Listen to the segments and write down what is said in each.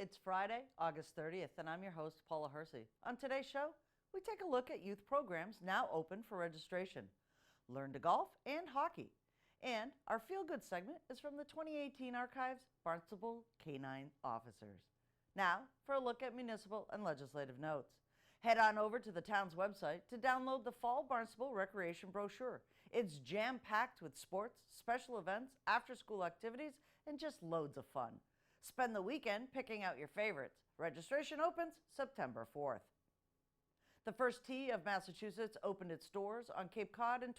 It's Friday, August 30th, and I'm your host, Paula Hersey. On today's show, we take a look at youth programs now open for registration, learn to golf and hockey. And our feel-good segment is from the 2018 Archives, Barnstable Canine Officers. Now, for a look at municipal and legislative notes. Head on over to the town's website to download the Fall Barnstable Recreation Brochure. It's jam-packed with sports, special events, after-school activities, and just loads of fun. Spend the weekend picking out your favorites. Registration opens September 4th. The First Tee of Massachusetts opened its doors on Cape Cod in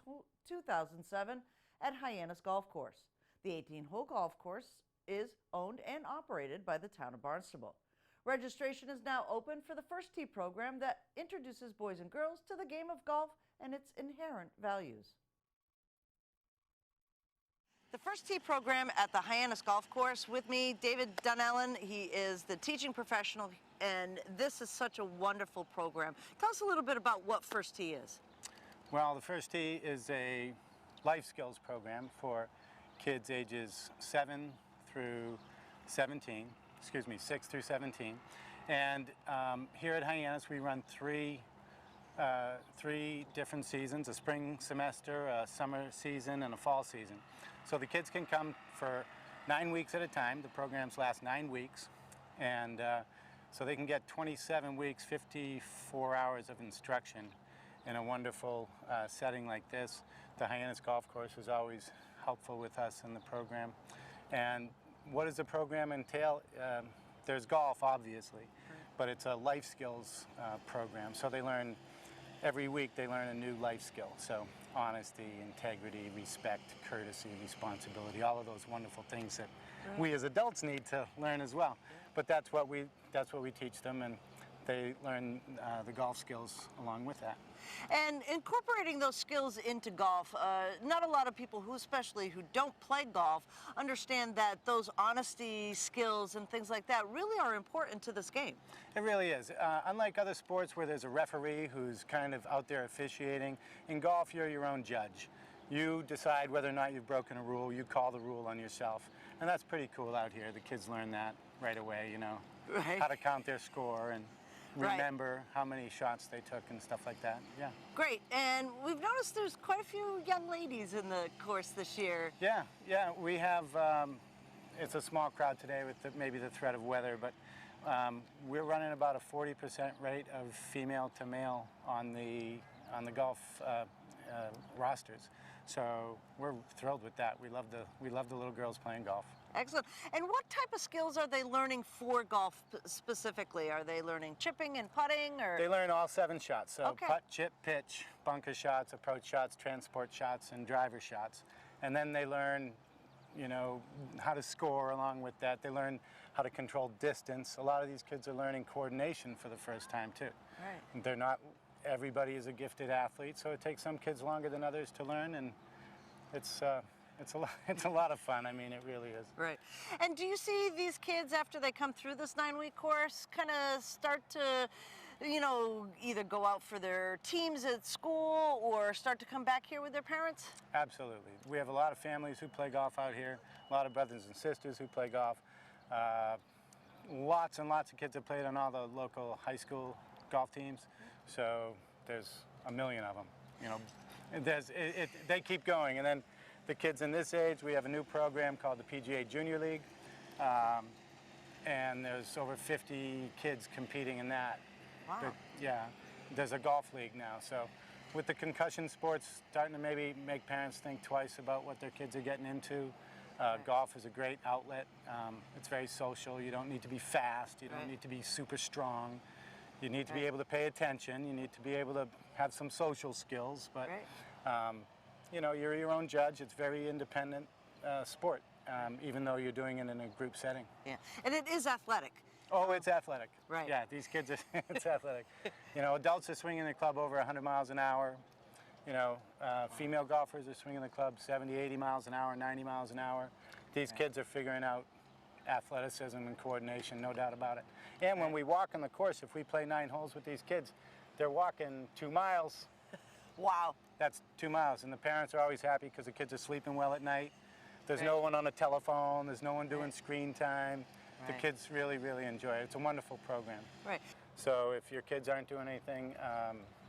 2007 at Hyannis Golf Course. The 18-hole golf course is owned and operated by the town of Barnstable. Registration is now open for the First Tee program that introduces boys and girls to the game of golf and its inherent values. The First Tee program at the Hyannis Golf Course. With me, David Dunellen. He is the teaching professional, and this is such a wonderful program. Tell us a little bit about what First Tee is. Well, the First Tee is a life skills program for kids ages 7 through 17, 6 through 17. And here at Hyannis, we run three different seasons, a spring semester, a summer season, and a fall season. So the kids can come for 9 weeks at a time. The programs last 9 weeks. And so they can get 27 weeks, 54 hours of instruction in a wonderful setting like this. The Hyannis Golf Course is always helpful with us in the program. And what does the program entail? There's golf, obviously, but it's a life skills program. So they learn, every week they learn a new life skill. So honesty, integrity, respect, courtesy, responsibility, all of those wonderful things that we as adults need to learn as well. But that's what we teach them, and they learn the golf skills along with that. And incorporating those skills into golf, not a lot of people especially who don't play golf, understand that those honesty skills and things like that really are important to this game. It really is. Unlike other sports where there's a referee who's kind of out there officiating, in golf you're your own judge. You decide whether or not you've broken a rule, you call the rule on yourself. And that's pretty cool out here. The kids learn that right away, you know, how to count their score and remember how many shots they took and stuff like that. Yeah. Great. And we've noticed there's quite a few young ladies in the course this year. Yeah. We have, it's a small crowd today with maybe the threat of weather, but we're running about a 40% rate of female to male on the golf rosters. So we're thrilled with that. We love the little girls playing golf. Excellent. And what type of skills are they learning for golf specifically? Are they learning chipping and putting, or? They learn all 7 shots. So putt, chip, pitch, bunker shots, approach shots, transport shots, and driver shots. And then they learn, you know, how to score along with that. They learn how to control distance. A lot of these kids are learning coordination for the first time too. Right. They're not, everybody is a gifted athlete, so it takes some kids longer than others to learn, and it's a lot of fun. I mean, it really is. Right. And do you see these kids, after they come through this 9-week course, kind of start to, you know, either go out for their teams at school or start to come back here with their parents? Absolutely. We have a lot of families who play golf out here, a lot of brothers and sisters who play golf. Lots and lots of kids have played on all the local high school golf teams. So there's a million of them. You know, they keep going. And then the kids in this age, we have a new program called the PGA Junior League, and there's over 50 kids competing in that. Wow. Yeah, there's a golf league now. So with the concussion sports starting to maybe make parents think twice about what their kids are getting into, golf is a great outlet. It's very social. You don't need to be fast. You don't need to be super strong. You need to be able to pay attention. You need to be able to have some social skills. But you know, you're your own judge. It's very independent sport, even though you're doing it in a group setting. Yeah, and it is athletic. Oh, it's athletic. Right. Yeah, these kids, it's athletic. You know, adults are swinging the club over 100 miles an hour. You know, female golfers are swinging the club 70, 80 miles an hour, 90 miles an hour. These kids are figuring out athleticism and coordination, no doubt about it. And when we walk on the course, if we play 9 holes with these kids, they're walking 2 miles. Wow. That's 2 miles, and the parents are always happy because the kids are sleeping well at night. There's no one on a telephone, there's no one doing screen time. The kids really, really enjoy it. It's a wonderful program. Right. So if your kids aren't doing anything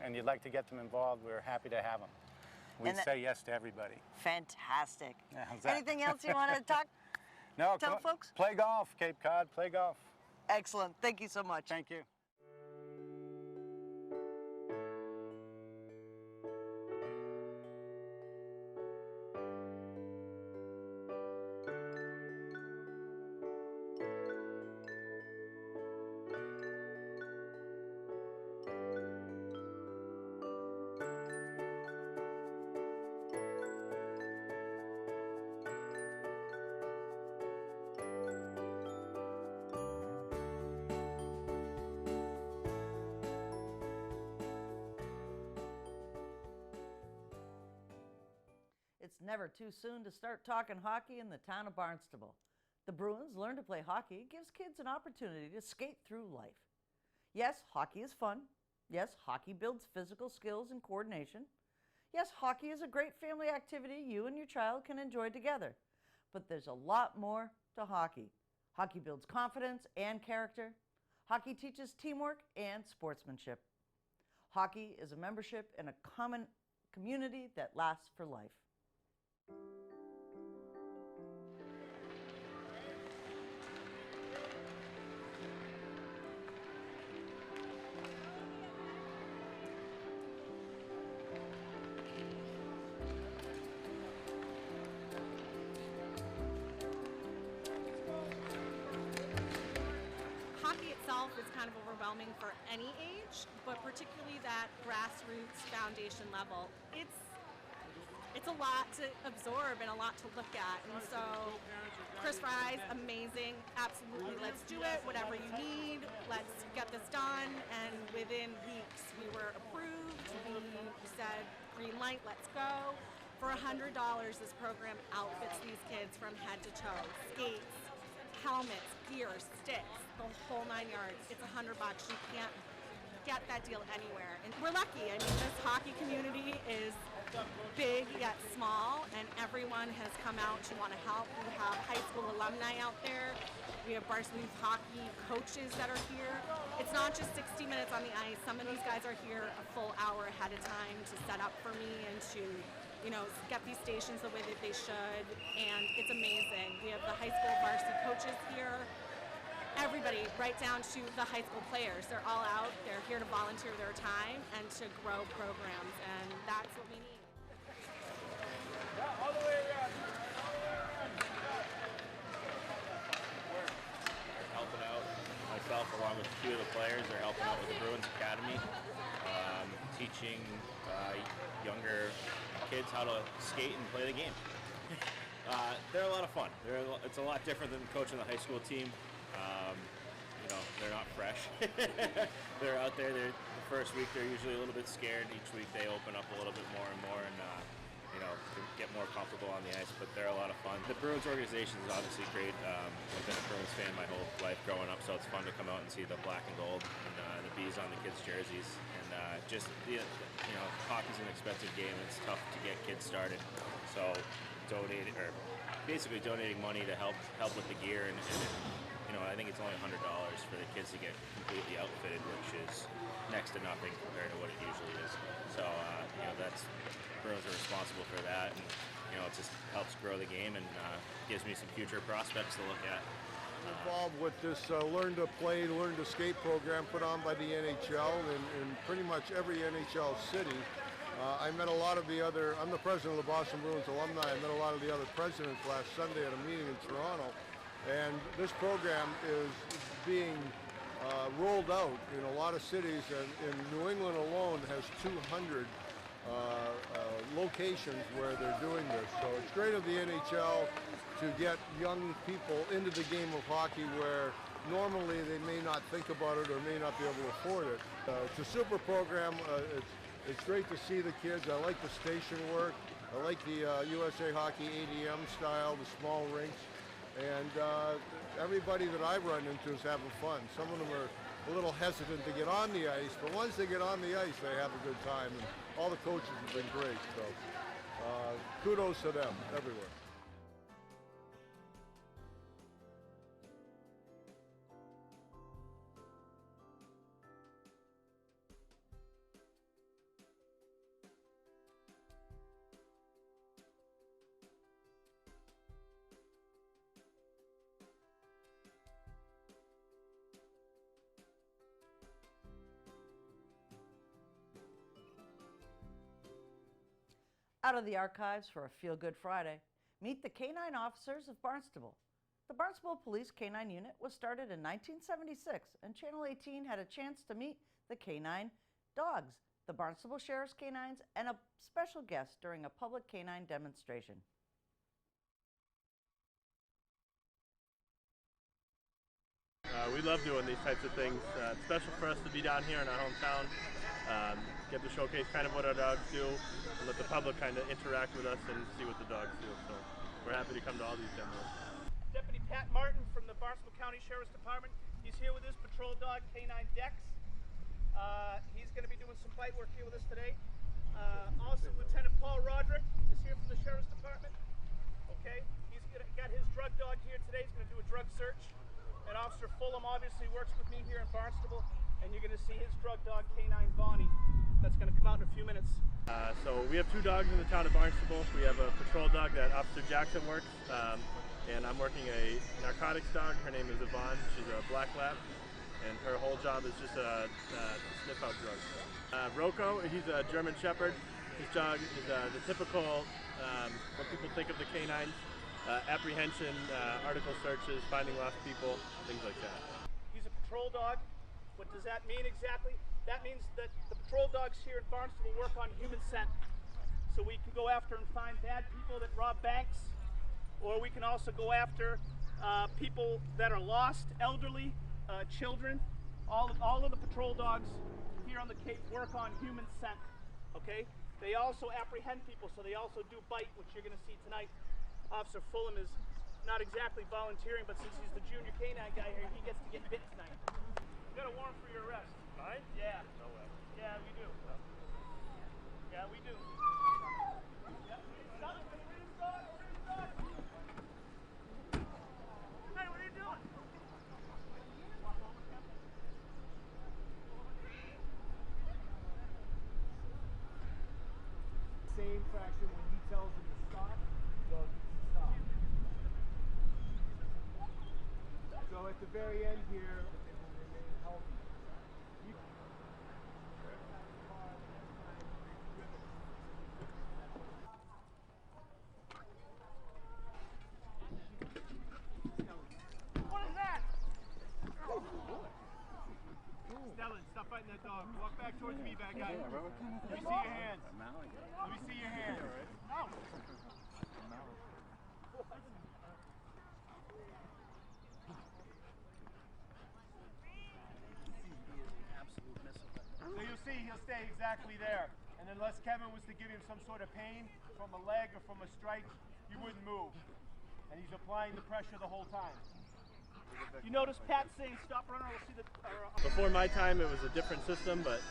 and you'd like to get them involved, we're happy to have them. We say yes to everybody. Fantastic. Yeah, how's that? Anything else you want to talk? No, tell folks? Play golf, Cape Cod, play golf. Excellent. Thank you so much. Thank you. It's never too soon to start talking hockey in the town of Barnstable. The Bruins Learn to Play Hockey gives kids an opportunity to skate through life. Yes, hockey is fun. Yes, hockey builds physical skills and coordination. Yes, hockey is a great family activity you and your child can enjoy together. But there's a lot more to hockey. Hockey builds confidence and character. Hockey teaches teamwork and sportsmanship. Hockey is a membership in a common community that lasts for life. Hockey itself is kind of overwhelming for any age, but particularly that grassroots foundation level. It's a lot to absorb and a lot to look at. And so Chris Fry's amazing. Absolutely, let's do it. Whatever you need, let's get this done. And within weeks, we were approved. We said, green light, let's go. For $100, this program outfits these kids from head to toe. Skates, helmets, gear, sticks, the whole 9 yards. It's $100. You can't get that deal anywhere. And we're lucky. I mean, this hockey community is big yet small, and everyone has come out to want to help. We have high school alumni out there. We have Barnstable hockey coaches that are here. It's not just 60 minutes on the ice. Some of these guys are here a full hour ahead of time to set up for me and to, you know, get these stations the way that they should, and it's amazing. We have the high school varsity coaches here. Everybody, right down to the high school players. They're all out. They're here to volunteer their time and to grow programs, and that's what we need. All the way around. Helping out myself along with a few of the players. They're helping out with the Bruins Academy, teaching younger kids how to skate and play the game. They're a lot of fun. It's a lot different than coaching the high school team. You know, they're not fresh. They're out there. The first week they're usually a little bit scared. Each week they open up a little bit more and more, and you know, get more comfortable on the ice. But they're a lot of fun. The Bruins organization is obviously great. I've been a Bruins fan my whole life growing up, so it's fun to come out and see the black and gold and the bees on the kids' jerseys. And just you know, hockey's an expensive game. It's tough to get kids started. So basically donating money to help with the gear and you know, I think it's only $100 for the kids to get completely outfitted, which is next to nothing compared to what it usually is. So, you know, Bruins are responsible for that, and you know, it just helps grow the game and gives me some future prospects to look at. Involved with this Learn to Play, Learn to Skate program put on by the NHL in pretty much every NHL city. I met a lot of the other, I'm the president of the Boston Bruins alumni, I met a lot of the other presidents last Sunday at a meeting in Toronto. And this program is being rolled out in a lot of cities, and in New England alone has 200 locations where they're doing this. So it's great of the NHL to get young people into the game of hockey where normally they may not think about it or may not be able to afford it. It's a super program. It's great to see the kids. I like the station work. I like the USA Hockey ADM style, the small rinks. And everybody that I run into is having fun. Some of them are a little hesitant to get on the ice, but once they get on the ice, they have a good time. And all the coaches have been great, so kudos to them everywhere. Out of the archives for a Feel Good Friday, meet the Canine Officers of Barnstable. The Barnstable Police Canine Unit was started in 1976, and Channel 18 had a chance to meet the canine dogs, the Barnstable Sheriff's Canines, and a special guest during a public canine demonstration. We love doing these types of things. It's special for us to be down here in our hometown, get to showcase kind of what our dogs do, and let the public kind of interact with us and see what the dogs do. So we're happy to come to all these demos. Deputy Pat Martin from the Barnstable County Sheriff's Department. He's here with his patrol dog, Canine Dex. He's going to be doing some bite work here with us today. Also, Lieutenant Paul Roderick is here from the Sheriff's Department. Okay, he's got his drug dog here today. He's going to do a drug search. And Officer Fulham obviously works with me here in Barnstable, and you're going to see his drug dog, Canine Bonnie, that's going to come out in a few minutes. So we have 2 dogs in the town of Barnstable. We have a patrol dog that Officer Jackson works, and I'm working a narcotics dog. Her name is Yvonne. She's a black lab, and her whole job is just to sniff out drugs. Rocco, he's a German Shepherd. His dog is the typical, what people think of the canines. Apprehension, article searches, finding lost people, things like that. He's a patrol dog. What does that mean exactly? That means that the patrol dogs here in Barnstable work on human scent. So we can go after and find bad people that rob banks, or we can also go after people that are lost, elderly, children. All of the patrol dogs here on the Cape work on human scent, okay? They also apprehend people, so they also do bite, which you're gonna see tonight. Officer Fulham is not exactly volunteering, but since he's the junior canine guy here, he gets to get bit tonight. You got a warrant for your arrest. Mine? Yeah. No way. Yeah, we do. Yeah, we do. Yeah. Stop. Where's his dog? Where's his dog? Hey, what are you doing? Same fraction when he tells him to stop, dog needs to stop. So at the very end here, they will remain healthy. What is that? Stellan, stop fighting that dog. Walk back towards me, bad guy. Let me see your hands. Let me see your hands. No. So you'll see he'll stay exactly there. And unless Kevin was to give him some sort of pain from a leg or from a strike, he wouldn't move. And he's applying the pressure the whole time. You notice Pat saying stop runner, we'll see the... Before my time, it was a different system, but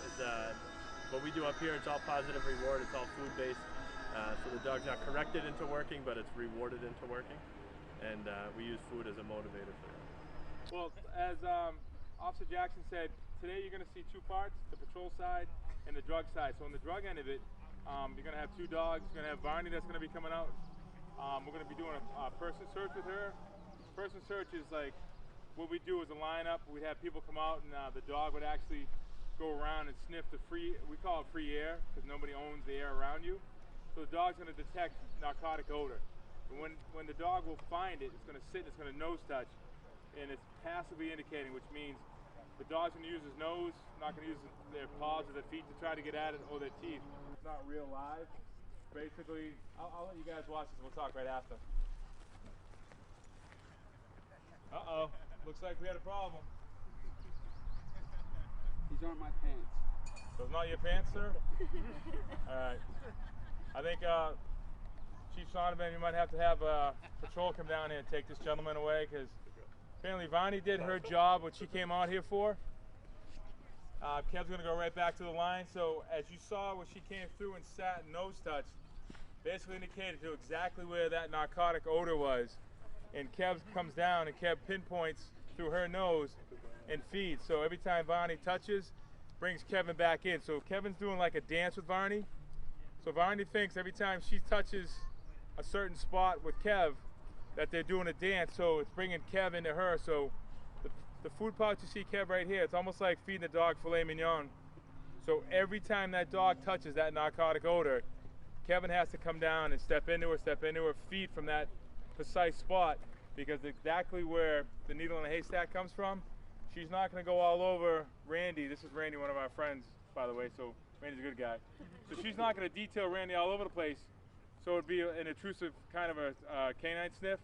what we do up here, it's all positive reward, it's all food-based. So the dog's not corrected into working, but it's rewarded into working. And we use food as a motivator for that. Well, as Officer Jackson said, today you're going to see 2 parts, the patrol side and the drug side. So on the drug end of it, you're going to have 2 dogs. You're going to have Barney that's going to be coming out. We're going to be doing a person search with her. Person search is like, what we do is a lineup. We'd have people come out and the dog would actually go around and sniff the free, we call it free air, because nobody owns the air around you. So the dog's going to detect narcotic odor. And when the dog will find it, it's going to sit and it's going to nose touch. And it's passively indicating, which means the dog's going to use his nose, not going to use their paws or their feet to try to get at it or their teeth. It's not real live. Basically, I'll let you guys watch this. We'll talk right after. Uh-oh. Looks like we had a problem. These aren't my pants. Those not your pants, sir? All right. I think Chief Sonneman, you might have to have patrol come down here and take this gentleman away, because apparently Vonnie did her job, what she came out here for. Kev's going to go right back to the line. So as you saw when she came through and sat and nose touched, basically indicated to exactly where that narcotic odor was. And Kev comes down and Kev pinpoints through her nose and feeds. So every time Vonnie touches, brings Kevin back in. So Kevin's doing like a dance with Vonnie. So Vonnie thinks every time she touches a certain spot with Kev that they're doing a dance. So it's bringing Kev into her. So the food pouch you see Kev right here, it's almost like feeding the dog filet mignon. So every time that dog touches that narcotic odor, Kevin has to come down and step into her, feed from that precise spot, because exactly where the needle in the haystack comes from, she's not going to go all over Randy. This is Randy, one of our friends, by the way, so Randy's a good guy. So she's not going to detail Randy all over the place, so it would be an intrusive kind of a canine sniff.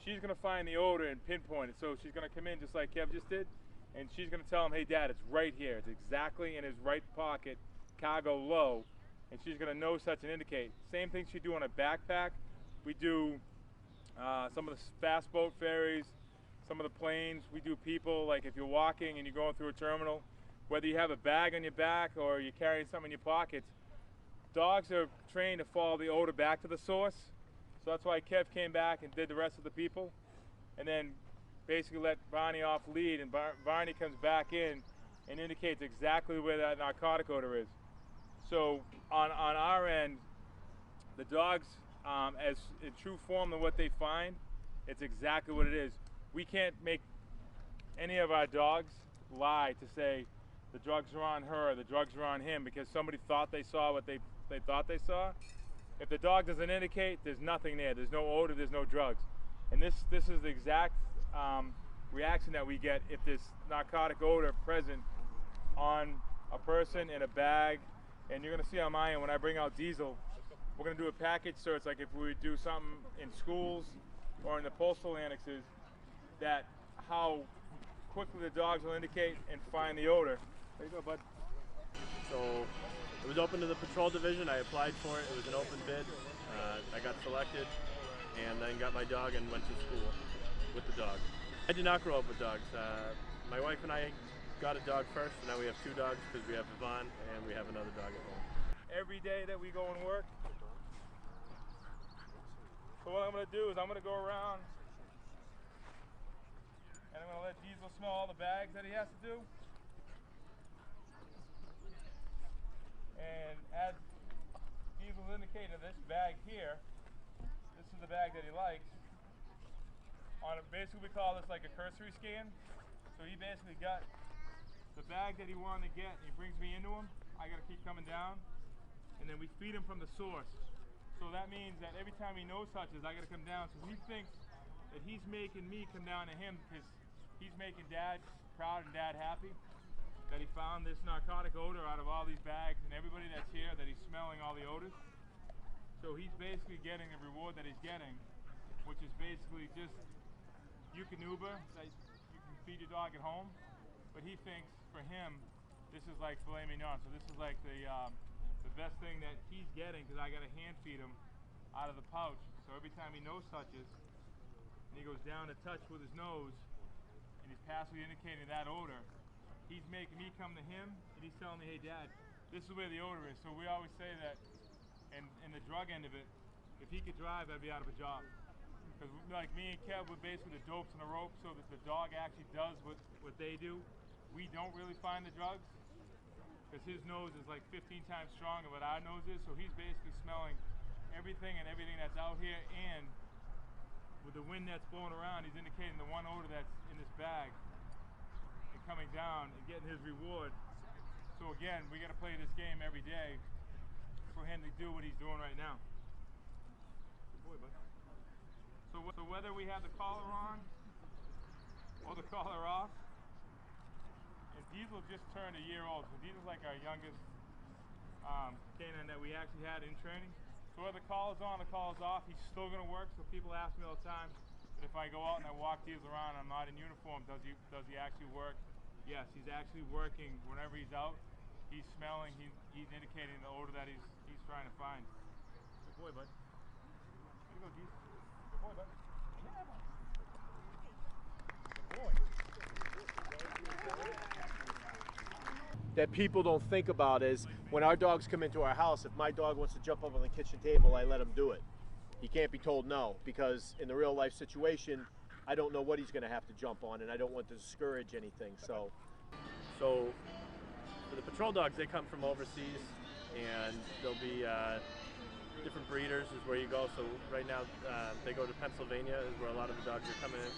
She's going to find the odor and pinpoint it. So she's going to come in just like Kev just did, and she's going to tell him, hey, Dad, it's right here. It's exactly in his right pocket, cargo low, and she's going to nose touch and indicate. Same thing she'd do on a backpack. We do some of the fast boat ferries, some of the planes. We do people, like if you're walking and you're going through a terminal, whether you have a bag on your back or you're carrying something in your pockets, dogs are trained to follow the odor back to the source. So that's why Kev came back and did the rest of the people, and then basically let Barney off lead, and Barney comes back in and indicates exactly where that narcotic odor is. So on our end, the dogs, as in true form of what they find, it's exactly what it is. We can't make any of our dogs lie to say the drugs are on her, the drugs are on him, because somebody thought they saw what they thought they saw. If the dog doesn't indicate, there's nothing there. There's no odor, there's no drugs. And this is the exact reaction that we get if there's narcotic odor present on a person, in a bag. And you're gonna see on my end, when I bring out Diesel, we're gonna do a package search, like if we do something in schools or in the postal annexes, that how quickly the dogs will indicate and find the odor. There you go, bud. So it was open to the patrol division. I applied for it. It was an open bid. I got selected, and then got my dog and went to school with the dog. I did not grow up with dogs. My wife and I got a dog first, and now we have 2 dogs because we have Yvonne and we have another dog at home. Every day that we go and work, so what I'm going to do is I'm going to go around and I'm going to let Diesel smell all the bags that he has to do. And as Diesel's indicating, this bag here, this is the bag that he likes. Basically we call this like a cursory scan. So he basically got the bag that he wanted to get, and he brings me into him. I got to keep coming down, and then we feed him from the source. So that means that every time he nose touches, I got to come down. So he thinks that he's making me come down to him because he's making Dad proud and Dad happy that he found this narcotic odor out of all these bags, and everybody that's here, that he's smelling all the odors. So he's basically getting the reward that he's getting, which is basically just, you can Uber, that you can feed your dog at home, but he thinks for him, this is like filet mignon. So this is like the best thing that he's getting, because I got to hand feed him out of the pouch. So every time he nose touches, and he goes down to touch with his nose, and he's passively indicating that odor, he's making me come to him, and he's telling me, hey Dad, this is where the odor is. So we always say that, and the drug end of it, if he could drive, I'd be out of a job. Because like me and Kev, we're basically the dopes and the rope, so that the dog actually does what they do. We don't really find the drugs, because his nose is like 15 times stronger than our nose is, so he's basically smelling everything that's out here, and with the wind that's blowing around, he's indicating the one odor that's in this bag and coming down and getting his reward. So again, we got to play this game every day for him to do what he's doing right now. Good boy, bud. So whether we have the collar on or the collar off, and Diesel just turned a year old, so Diesel's like our youngest canine that we actually had in training. So whether the collar's on or the collar's off, he's still going to work. So people ask me all the time, if I go out and I walk Diesel around and I'm not in uniform, does he actually work? Yes, he's actually working whenever he's out. He's smelling, he's indicating the odor that he's trying to find. Good boy, bud. There you go, Diesel. Good boy, bud. Yeah, bud. Good boy. That people don't think about is when our dogs come into our house, if my dog wants to jump up on the kitchen table, I let him do it. He can't be told no, because in the real life situation, I don't know what he's going to have to jump on, and I don't want to discourage anything. So For the patrol dogs, they come from overseas, and there'll be different breeders is where you go. So right now they go to Pennsylvania is where a lot of the dogs are coming in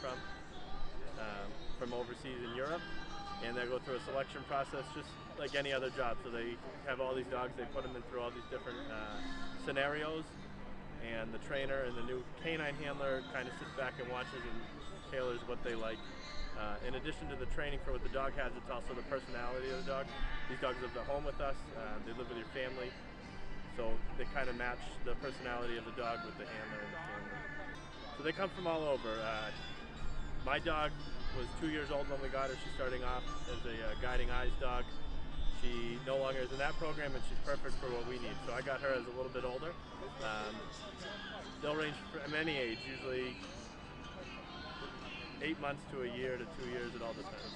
from overseas in Europe. and they go through a selection process just like any other job. So they have all these dogs, they put them in through all these different scenarios, and the trainer and the new canine handler kind of sits back and watches and tailors what they like. In addition to the training for what the dog has, it's also the personality of the dog. These dogs live at home with us, they live with your family, so they kind of match the personality of the dog with the handler and the family. So they come from all over. My dog was 2 years old when we got her. She's starting off as a guiding eyes dog. She no longer is in that program, and she's perfect for what we need. So I got her as a little bit older. They'll range from any age, usually 8 months to a year to 2 years, it all depends.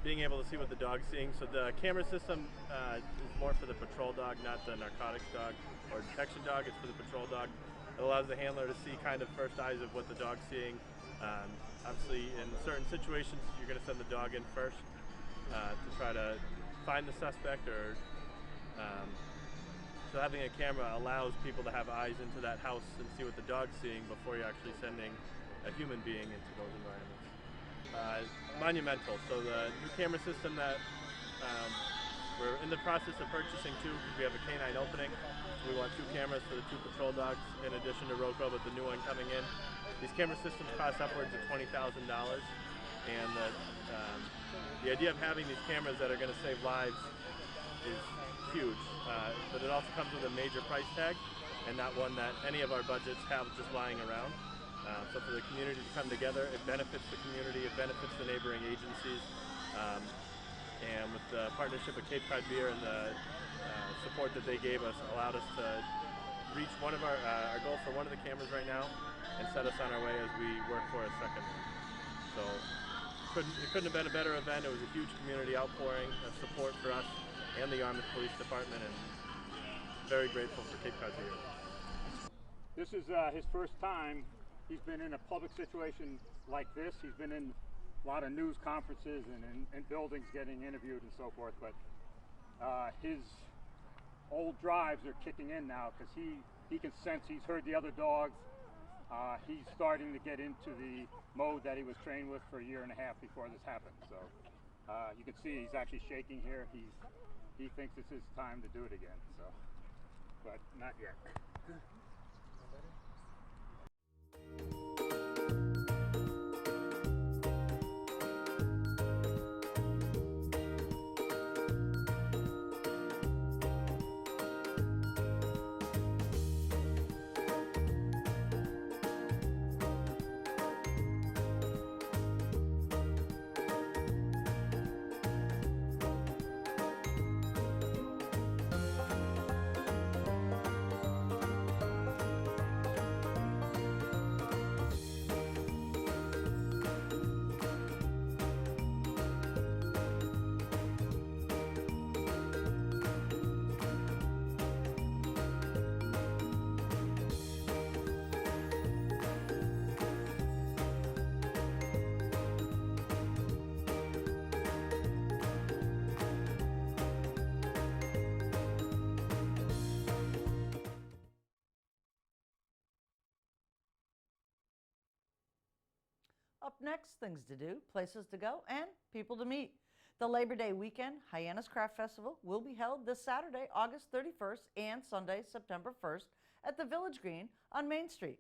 Being able to see what the dog's seeing. So the camera system is more for the patrol dog, not the narcotics dog or detection dog. It's for the patrol dog. It allows the handler to see kind of first eyes of what the dog's seeing. Obviously, in certain situations, you're going to send the dog in first to try to find the suspect, or so having a camera allows people to have eyes into that house and see what the dog's seeing before you're actually sending a human being into those environments. Monumental. So the new camera system that we're in the process of purchasing too, because we have a canine opening. So we want 2 cameras for the 2 patrol dogs in addition to Rocco, but the new one coming in. These camera systems cost upwards of $20,000, and the idea of having these cameras that are going to save lives is huge, but it also comes with a major price tag, and not one that any of our budgets have just lying around. So for the community to come together, it benefits the community, it benefits the neighboring agencies, and with the partnership with Cape Cod Beer and the support that they gave us, allowed us to reach one of our goal for one of the cameras right now, and set us on our way as we work for a second one. So it couldn't have been a better event. It was a huge community outpouring of support for us and the Yarmouth Police Department, and very grateful for Cape Cod Beer. This is his first time. He's been in a public situation like this. He's been in a lot of news conferences and in buildings getting interviewed and so forth, but his old drives are kicking in now, because he can sense, he's heard the other dogs. He's starting to get into the mode that he was trained with for a year and a half before this happened. So you can see he's actually shaking here. He thinks it's his time to do it again, so, but not yet. Up next, things to do, places to go, and people to meet. The Labor Day weekend Hyannis Craft Festival will be held this Saturday, August 31st, and Sunday, September 1st, at the Village Green on Main Street.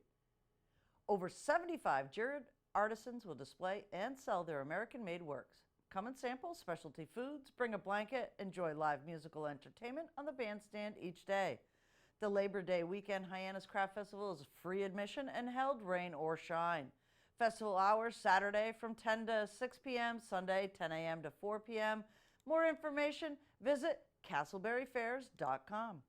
Over 75 juried artisans will display and sell their American-made works. Come and sample specialty foods, bring a blanket, enjoy live musical entertainment on the bandstand each day. The Labor Day weekend Hyannis Craft Festival is free admission and held rain or shine. Festival hours Saturday from 10 to 6 p.m., Sunday 10 a.m. to 4 p.m. More information, visit castleberryfairs.com.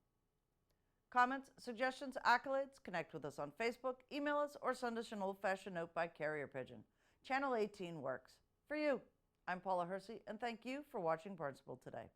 Comments, suggestions, accolades, connect with us on Facebook, email us, or send us an old-fashioned note by carrier pigeon. Channel 18 works. For you, I'm Paula Hersey, and thank you for watching Barnstable Today.